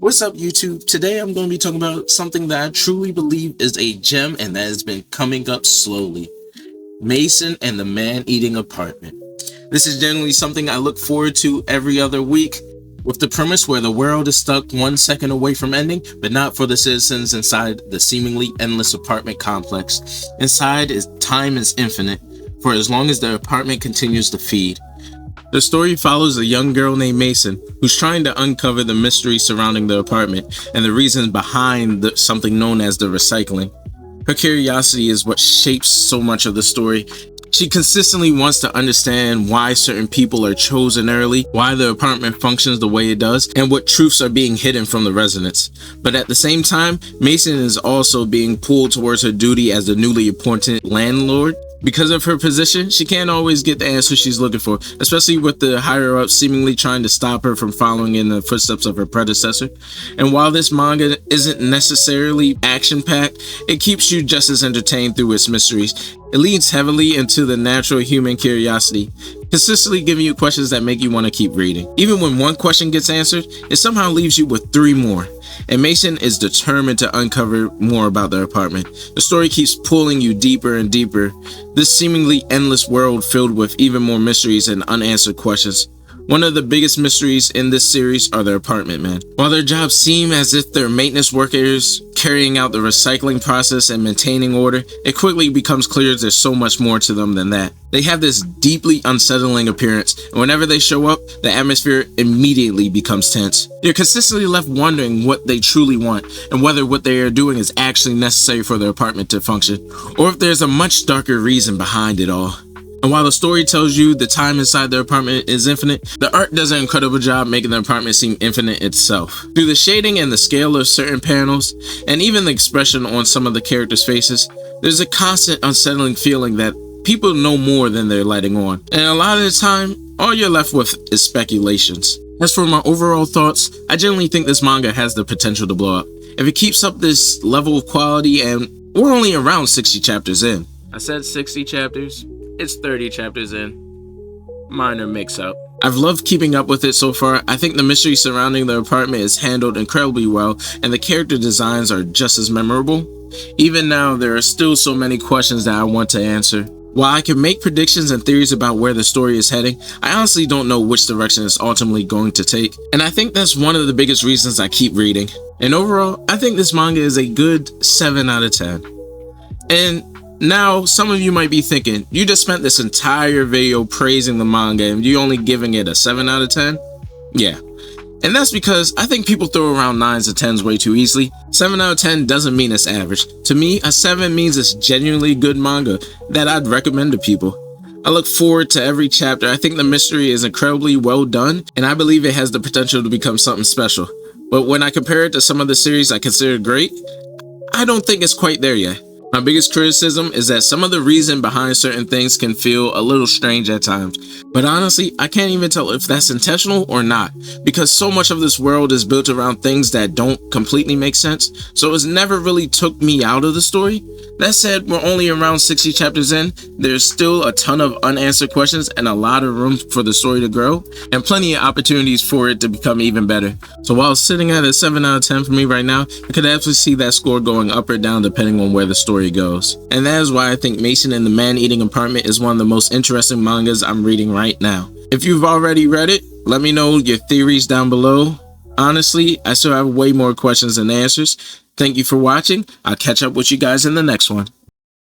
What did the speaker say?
What's up, YouTube? Today I'm going to be talking about something that I truly believe is a gem and that has been coming up slowly. Maison and the Man-Eating Apartment. This is generally something I look forward to every other week, with the premise where the world is stuck 1 second away from ending, but not for the citizens inside the seemingly endless apartment complex. Inside, time is infinite, for as long as the apartment continues to feed. The story follows a young girl named Maison, who's trying to uncover the mystery surrounding the apartment and the reasons behind something known as the recycling. Her curiosity is what shapes so much of the story. She consistently wants to understand why certain people are chosen early, why the apartment functions the way it does, and what truths are being hidden from the residents. But at the same time, Maison is also being pulled towards her duty as the newly appointed landlord. Because of her position, she can't always get the answer she's looking for, especially with the higher-ups seemingly trying to stop her from following in the footsteps of her predecessor. And while this manga isn't necessarily action-packed, it keeps you just as entertained through its mysteries. It leans heavily into the natural human curiosity, consistently giving you questions that make you want to keep reading. Even when one question gets answered, it somehow leaves you with 3 more. And Maison is determined to uncover more about their apartment. The story keeps pulling you deeper and deeper, this seemingly endless world filled with even more mysteries and unanswered questions. One of the biggest mysteries in this series are their apartment men. While their jobs seem as if they're maintenance workers, carrying out the recycling process and maintaining order, it quickly becomes clear there's so much more to them than that. They have this deeply unsettling appearance, and whenever they show up, the atmosphere immediately becomes tense. You're consistently left wondering what they truly want, and whether what they are doing is actually necessary for their apartment to function, or if there's a much darker reason behind it all. And while the story tells you the time inside their apartment is infinite, the art does an incredible job making the apartment seem infinite itself. Through the shading and the scale of certain panels, and even the expression on some of the characters' faces, there's a constant unsettling feeling that people know more than they're letting on. And a lot of the time, all you're left with is speculations. As for my overall thoughts, I generally think this manga has the potential to blow up. If it keeps up this level of quality, and we're only around 60 chapters in. I said 60 chapters. It's 30 chapters in. Minor mix-up. I've loved keeping up with it so far. I think the mystery surrounding the apartment is handled incredibly well, and the character designs are just as memorable. Even now, there are still so many questions that I want to answer. While I can make predictions and theories about where the story is heading, I honestly don't know which direction it's ultimately going to take. And I think that's one of the biggest reasons I keep reading. And overall, I think this manga is a good 7 out of 10. And now, some of you might be thinking, you just spent this entire video praising the manga and you only giving it a 7 out of 10? Yeah. And that's because I think people throw around 9s and 10s way too easily. 7 out of 10 doesn't mean it's average. To me, a 7 means it's genuinely good manga that I'd recommend to people. I look forward to every chapter. I think the mystery is incredibly well done, and I believe it has the potential to become something special. But when I compare it to some of the series I consider great, I don't think it's quite there yet. My biggest criticism is that some of the reason behind certain things can feel a little strange at times. But honestly, I can't even tell if that's intentional or not, because so much of this world is built around things that don't completely make sense, so it's never really took me out of the story. That said, we're only around 60 chapters in. There's still a ton of unanswered questions and a lot of room for the story to grow, and plenty of opportunities for it to become even better. So while it's sitting at a 7 out of 10 for me right now, I could absolutely see that score going up or down depending on where the story goes. And that is why I think Maison and the Man-Eating Apartment is one of the most interesting mangas I'm reading right now. If you've already read it, let me know your theories down below. Honestly, I still have way more questions than answers. Thank you for watching. I'll catch up with you guys in the next one.